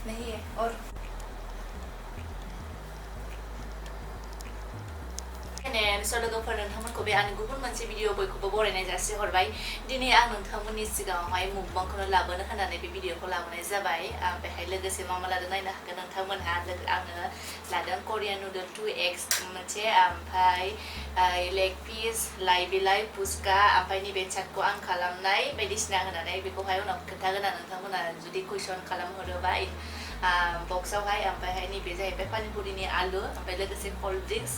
नहीं है और लोगोफोर नोंथांमोनखौ बे आंनि गुबुन मोनसे भिडिअ बयखौबो बरायनाय जासिहरबाय दिनै आं नोंथांमोननि सिगाङावहाय मुकबांखौनो लाबोनो होननानै बे भिडिअखौ लाबोनाय जाबाय बेहाय लोगोसे मा मा लादों नायनो हागोन नोंथांमोनहा आङो लादों करियान नुडल 2x मोनसे ओमफ्राय लेग पिस लाइ बिलाइ फुचका ओमफ्राय नैबे चाटखौ आं खालामनाय बायदिसिना होनानै बेखौहाय उनाव खोन्थागोन आं नोंथांमोना जुदि कुइसन खालामहरोबा बक्सआवहाय ओमफ्रायहाय नैबे जाहैबाय पानिपुरिनि आलु ओमफ्राय लोगोसे कल्ड ड्रिंक्स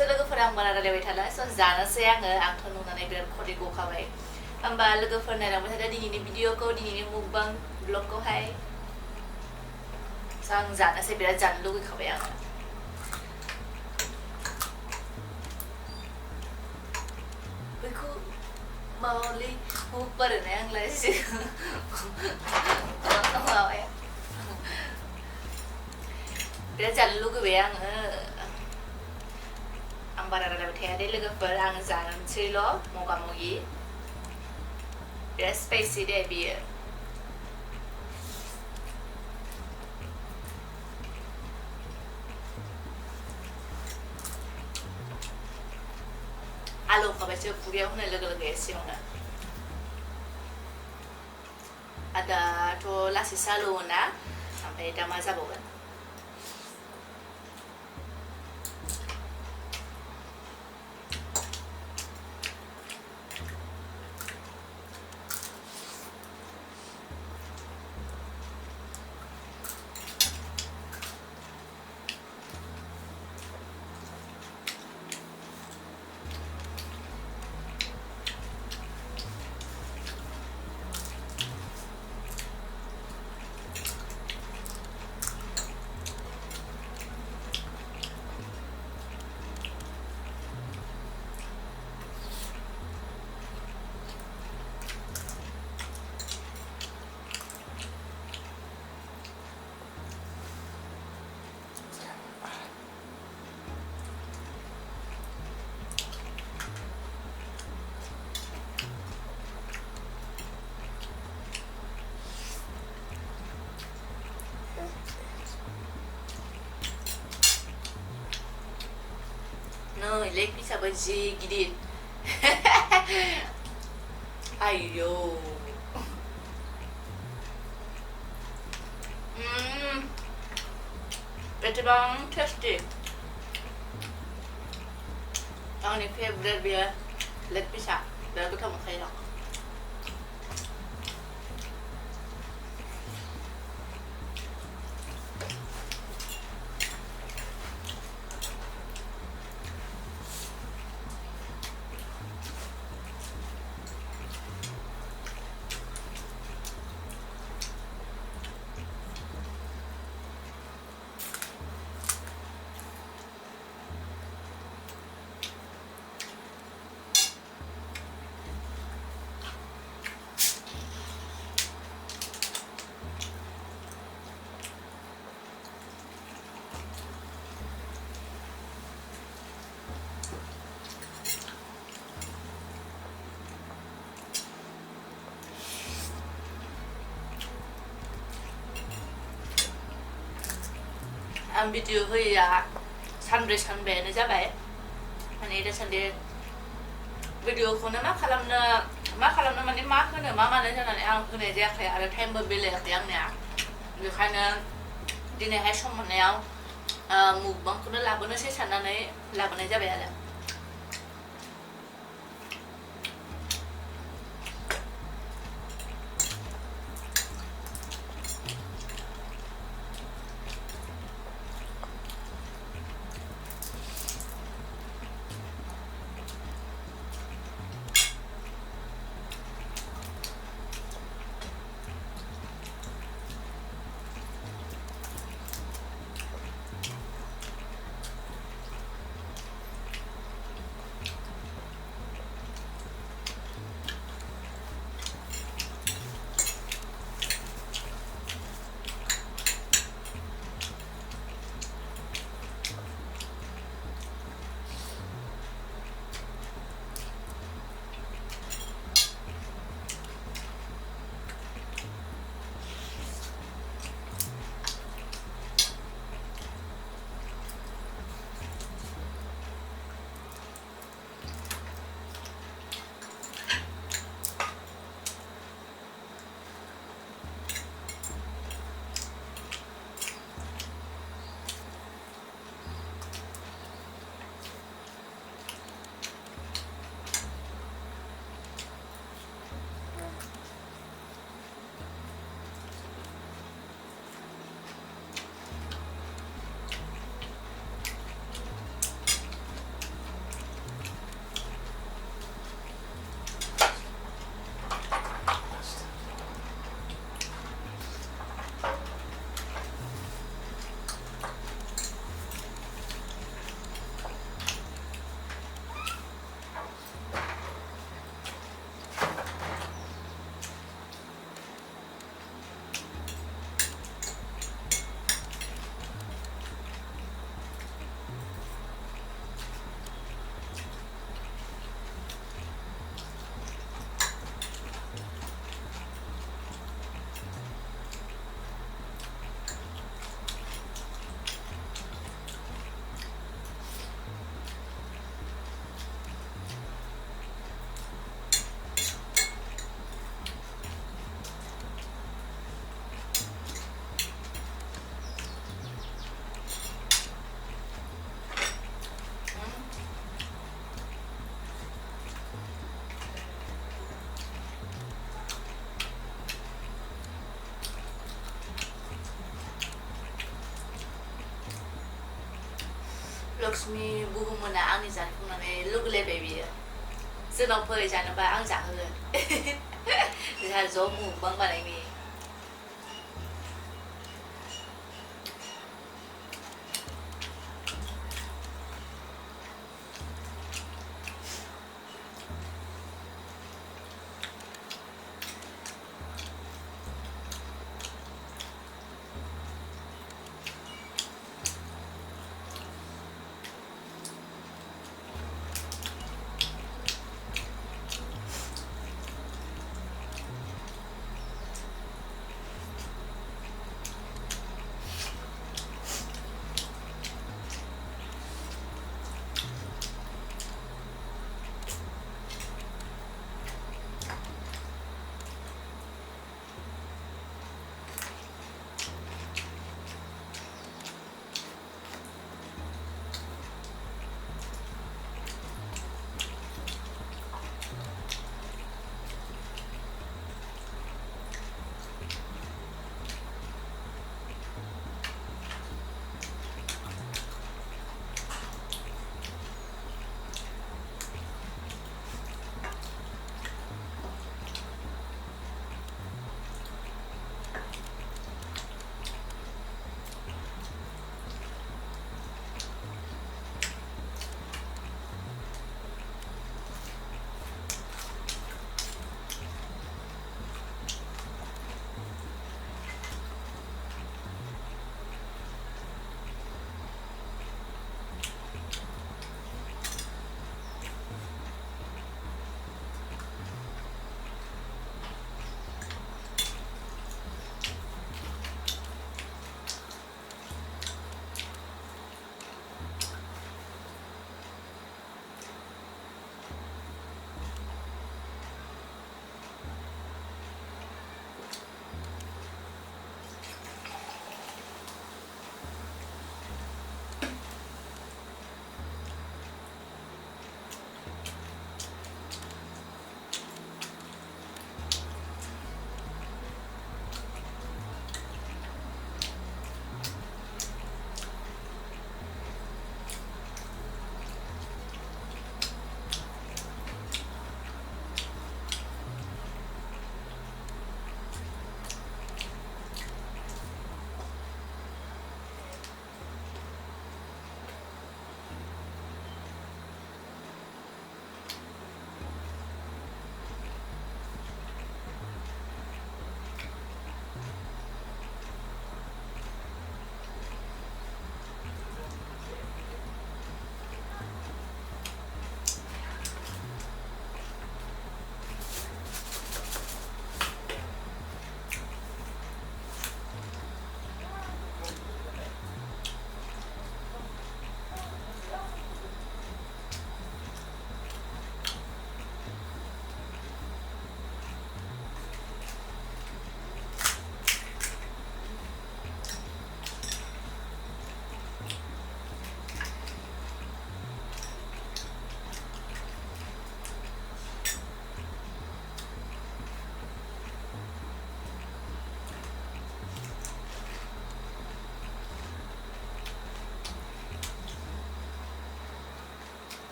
लोगोफोरा आं बारा रायलायबाय थाला जानोसै आंथ' नुनानै बिराद खदै गखाबाय होमबा लोगोफोर नायलांबाय थादो दिनैनि भिडिअखौ दिनैनि मुकबां ब्लगखौहाय आं जानोसै बिराद जानो लुगैखाबाय आङो बेखौ माबालै मुख बारोनाय आंलाय माबाया बिराद जानो लुगैबाय आङो आं बारा रायलायबाय थाया दे लोगोफोर आं जानोसैल' मगा मगि बिराद स्पाइसि दे बियो आलु होखाबायसो खुगायाव होनाय लोगो लोगो एसेयावनो दाथ' लासैसो आलौवोना ओमफ्राय दा मा जाबावगोन नै लेग पिसाबो जि गिदिर आयौ एसेबां टेस्टि आंनि फेभरेट बेयो लेग पिसा बिराद गोथाव मोनखायो आं आं भिडिअ होयैया सानब्रै सानबायानो जाबाय माने दासान्दि भिडिअखौनो मा खालामनो माने मा होनो मा मानो जानानै आं होनाय जायाखै आरो टाइमबो बेलायाखै आंनिया बेखायनो दिनैहाय सम मोननायाव मुकबांखौनो लाबोनोसै साननानै लाबोनाय जाबाय आरो लक्ष्मी बुहुमना आंनि जानायखौ नुनानै लुगैलायबाय बियो जोंनाव फै जानोबा आं जाहोगोन जोंहा ज' मुगबां बानायनि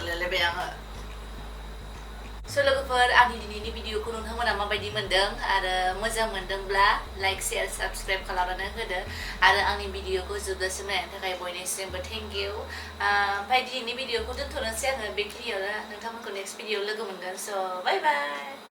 मोनलायलायबाय आङो स' लोगोफोर आंनि दिनैनि भिडिअखौ नोंथांमोना माबायदि मोन्दों आरो मोजां मोन्दोंब्ला लाइक शेयार साबस्क्राइब खालामनानै होदो आरो आंनि भिडिअखौ जोबजासिम नायनायनि थाखाय बयनिसिमबो थेंक इउ ओमफ्राय दिनैनि भिडिअखौ दोनथ'नोसै आङो बेखिनियावनो नोंथांमोनखौ नेक्स्ट भिडिअ लोगो मोनगोन स' बाय बाय